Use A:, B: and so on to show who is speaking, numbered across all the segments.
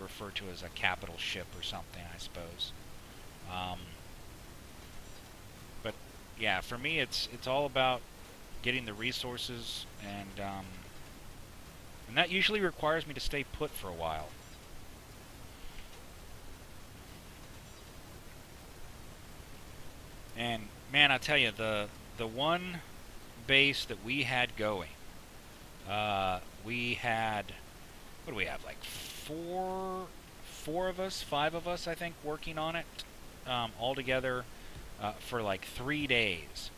A: refer to as a capital ship or something, I suppose. But yeah, for me, it's all about getting the resources, and that usually requires me to stay put for a while. And man, I tell you, the one base that we had going, we had, what do we have, like four of us, five of us, I think, working on it all together for like 3 days.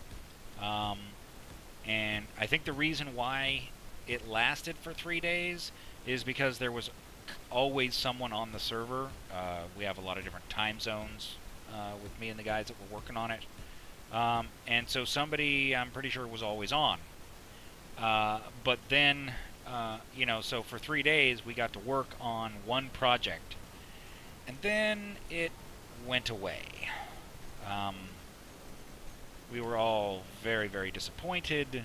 A: And I think the reason why it lasted for 3 days is because there was always someone on the server. We have a lot of different time zones with me and the guys that were working on it. And so somebody, I'm pretty sure, was always on. But then, you know, so for 3 days we got to work on one project. And then it went away. We were all very, very disappointed.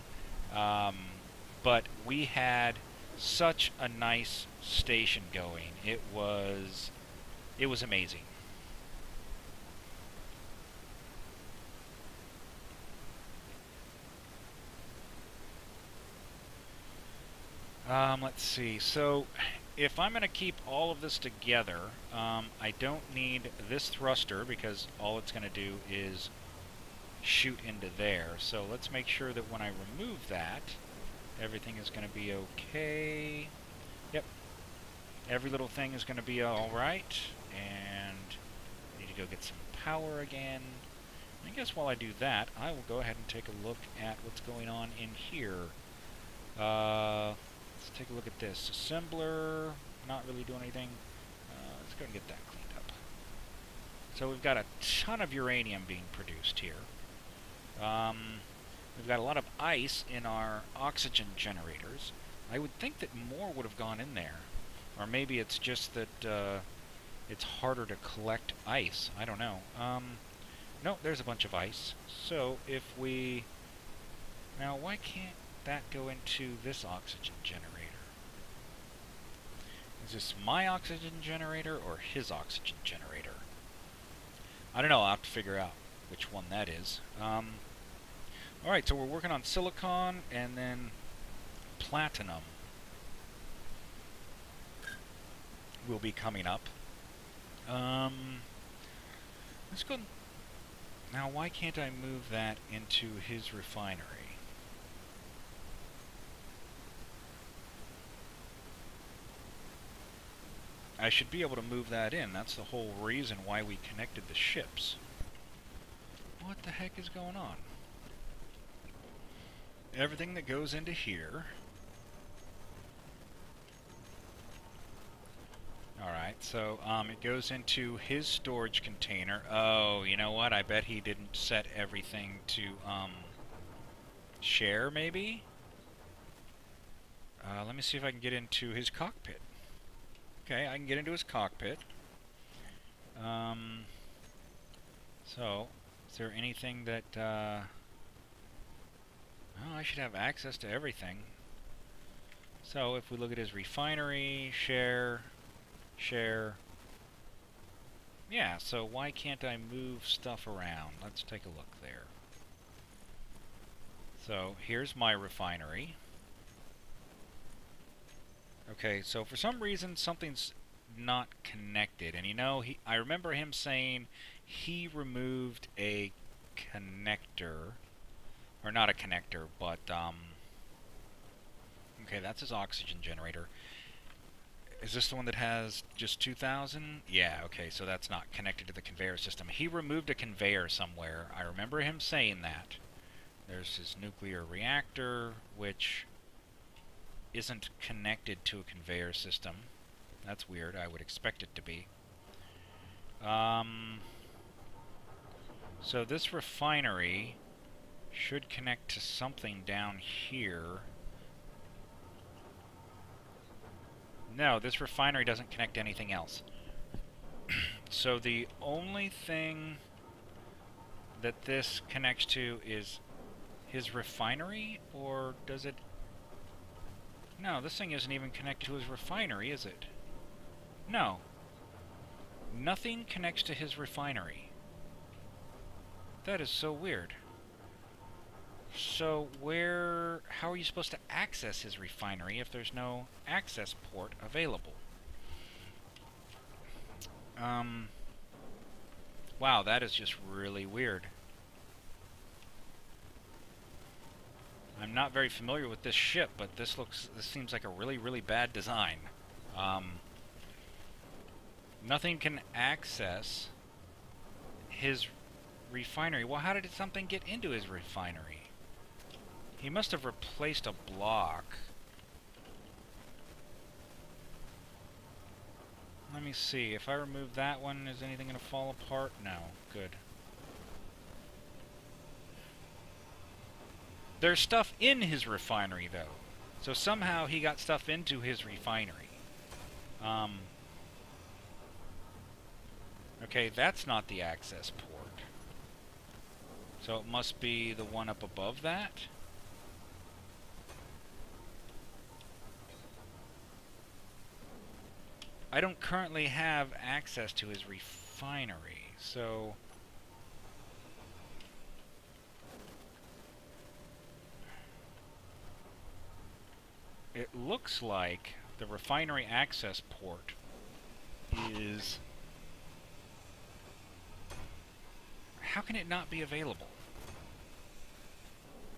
A: But we had such a nice station going. It was amazing. Let's see. So, if I'm going to keep all of this together, I don't need this thruster because all it's going to do is shoot into there. So let's make sure that when I remove that, everything is going to be okay. Yep. Every little thing is going to be alright. And I need to go get some power again. I guess while I do that, I will go ahead and take a look at what's going on in here. Let's take a look at this. Assembler, not really doing anything. Let's go and get that cleaned up. So we've got a ton of uranium being produced here. We've got a lot of ice in our oxygen generators. I would think that more would have gone in there. Or maybe it's just that it's harder to collect ice. I don't know. No, there's a bunch of ice. So if we... Now, why can't that go into this oxygen generator? Is this my oxygen generator or his oxygen generator? I don't know. I'll have to figure out which one that is. Alright, so we're working on silicon and then platinum will be coming up. Let's go... Now, why can't I move that into his refinery? I should be able to move that in. That's the whole reason why we connected the ships. What the heck is going on? Everything that goes into here. Alright, so it goes into his storage container. Oh, you know what? I bet he didn't set everything to share, maybe? Let me see if I can get into his cockpit. Okay, I can get into his cockpit. So, is there anything that... Oh, I should have access to everything. So, if we look at his refinery, share... Yeah, so why can't I move stuff around? Let's take a look there. So, here's my refinery. Okay, so for some reason something's not connected, and you know, I remember him saying he removed a connector, or not a connector, but okay, that's his oxygen generator. Is this the one that has just 2,000? Yeah, okay, so that's not connected to the conveyor system. He removed a conveyor somewhere. I remember him saying that. There's his nuclear reactor, which isn't connected to a conveyor system. That's weird. I would expect it to be. So this refinery should connect to something down here. No, this refinery doesn't connect to anything else. So the only thing that this connects to is his refinery, or does it... No, this thing isn't even connected to his refinery, is it? No. Nothing connects to his refinery. That is so weird. So how are you supposed to access his refinery if there's no access port available? Wow, that is just really weird. I'm not very familiar with this ship, but this seems like a really, really bad design. Nothing can access his refinery. Well, how did something get into his refinery? He must have replaced a block. Let me see. If I remove that one, is anything going to fall apart? No. Good. There's stuff in his refinery, though. So somehow he got stuff into his refinery. Okay, that's not the access port. So it must be the one up above that. I don't currently have access to his refinery, so... It looks like the refinery access port is... How can it not be available?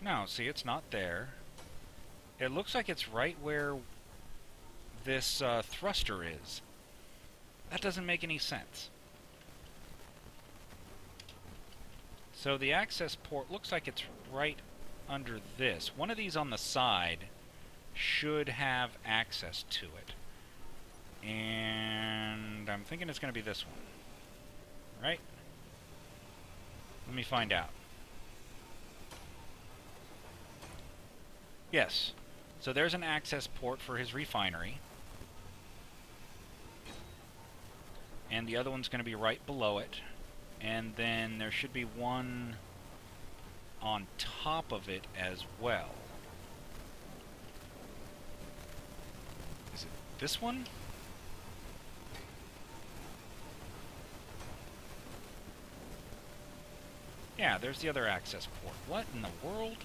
A: No, see, it's not there. It looks like it's right where this thruster is. That doesn't make any sense. So the access port looks like it's right under this. One of these on the side should have access to it. And I'm thinking it's going to be this one. Right? Let me find out. Yes. So there's an access port for his refinery. And the other one's going to be right below it. And then there should be one on top of it as well. Is it this one? Yeah, there's the other access port. What in the world?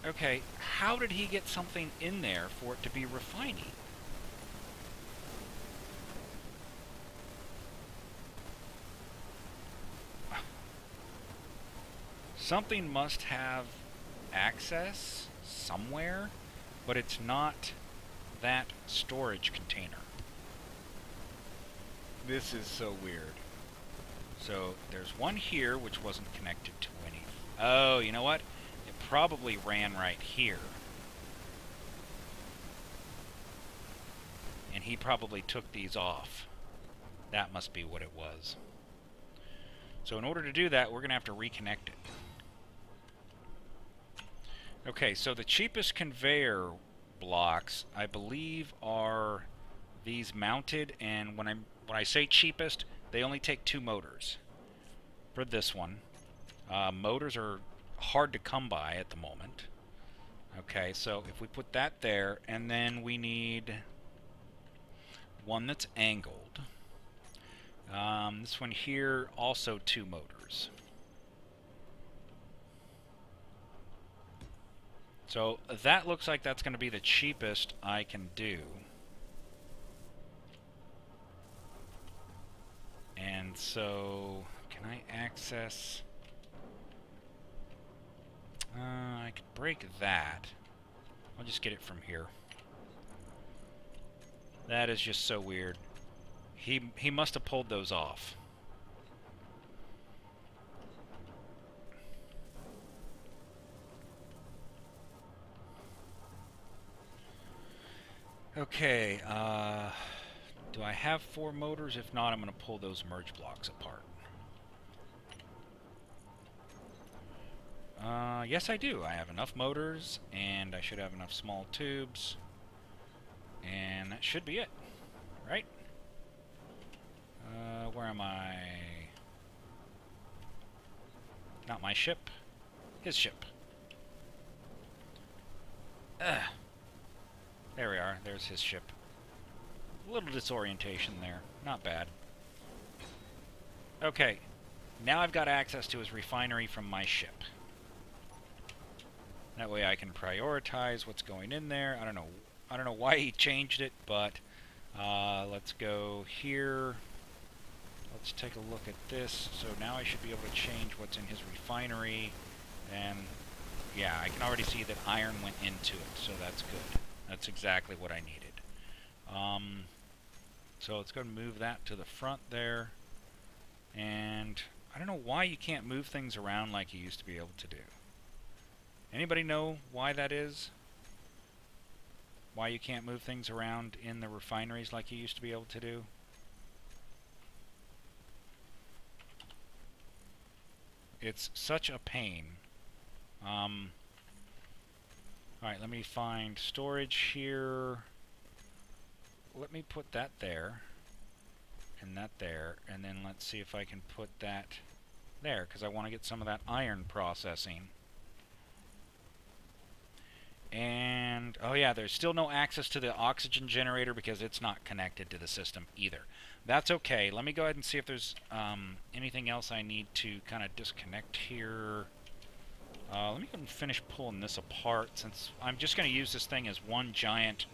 A: Okay, how did he get something in there for it to be refining? Something must have access somewhere, but it's not that storage container. This is so weird. So there's one here which wasn't connected to anything. Oh, you know what? It probably ran right here. And he probably took these off. That must be what it was. So in order to do that, we're going to have to reconnect it. Okay, so the cheapest conveyor blocks, I believe, are these mounted, and when I say cheapest, they only take 2 motors for this one. Motors are hard to come by at the moment. Okay, so if we put that there, and then we need one that's angled. This one here, also 2 motors. So that looks like that's going to be the cheapest I can do. And so, can I access... I could break that. I'll just get it from here. That is just so weird. He must have pulled those off. Okay, do I have 4 motors? If not, I'm going to pull those merge blocks apart. Yes, I do. I have enough motors, and I should have enough small tubes. And that should be it, right? Where am I? Not my ship. His ship. Ugh. There we are. There's his ship. A little disorientation there. Not bad. Okay. Now I've got access to his refinery from my ship. That way I can prioritize what's going in there. I don't know why he changed it, but let's go here. Let's take a look at this. So now I should be able to change what's in his refinery. And yeah, I can already see that iron went into it, so that's good. That's exactly what I needed. So let's go and move that to the front there. And I don't know why you can't move things around like you used to be able to do. Anybody know why that is? Why you can't move things around in the refineries like you used to be able to do? It's such a pain. Alright, let me find storage here. Let me put that there. And that there. And then let's see if I can put that there, because I want to get some of that iron processing. And, oh yeah, there's still no access to the oxygen generator because it's not connected to the system either. That's okay. Let me go ahead and see if there's anything else I need to kind of disconnect here. Let me go and finish pulling this apart, since I'm just going to use this thing as one giant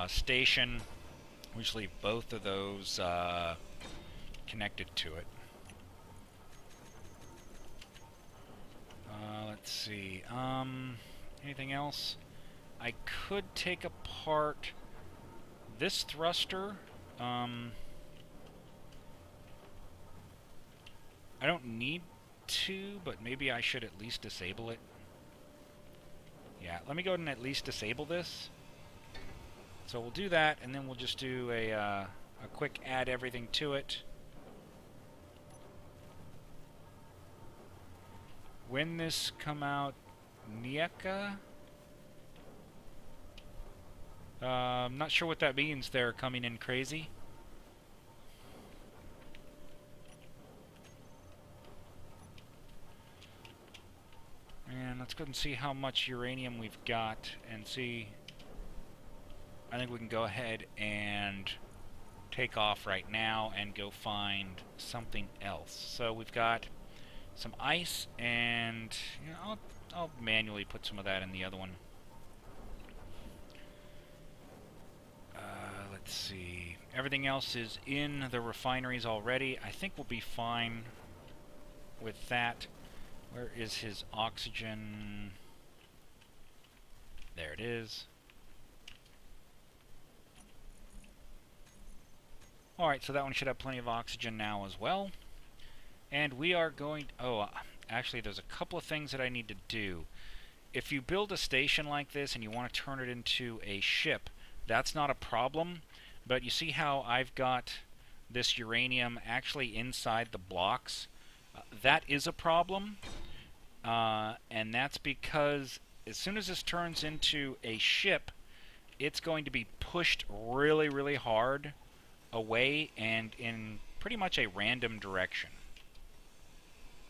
A: station. We just leave both of those connected to it. Let's see. Anything else? I could take apart this thruster. I don't need to, but maybe I should at least disable it. Yeah, let me go ahead and at least disable this. So we'll do that, and then we'll just do a quick add everything to it. When this come out, Nieka? I'm not sure what that means. They're coming in crazy. And let's go ahead and see how much uranium we've got and see. I think we can go ahead and take off right now and go find something else. So we've got some ice, and you know, I'll manually put some of that in the other one. Let's see. Everything else is in the refineries already. I think we'll be fine with that. Where is his oxygen? There it is. Alright, so that one should have plenty of oxygen now as well. And we are going... Oh, actually, there's a couple of things that I need to do. If you build a station like this and you want to turn it into a ship, that's not a problem. But you see how I've got this uranium actually inside the blocks? That is a problem. And that's because as soon as this turns into a ship, it's going to be pushed really, really hard away and in pretty much a random direction.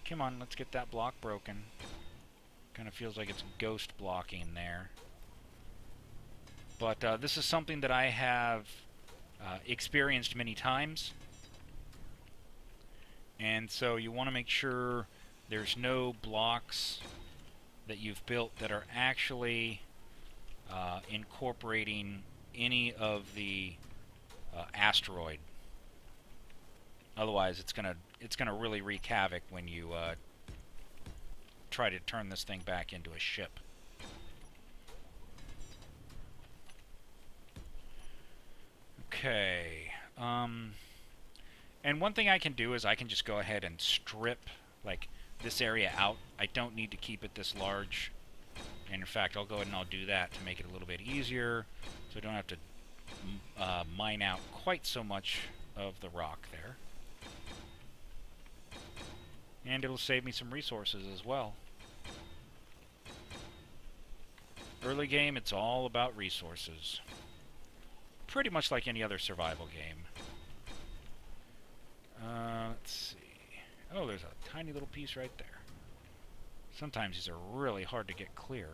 A: Come on, let's get that block broken. Kind of feels like it's ghost blocking there. But this is something that I have experienced many times. And so you want to make sure there's no blocks that you've built that are actually incorporating any of the asteroid. Otherwise, it's gonna really wreak havoc when you try to turn this thing back into a ship. Okay. And one thing I can do is I can just go ahead and strip like this area out. I don't need to keep it this large. And in fact, I'll go ahead and I'll do that to make it a little bit easier, so I don't have to mine out quite so much of the rock there. And it'll save me some resources as well. Early game, it's all about resources. Pretty much like any other survival game. Let's see. Oh, there's a tiny little piece right there. Sometimes these are really hard to get clear.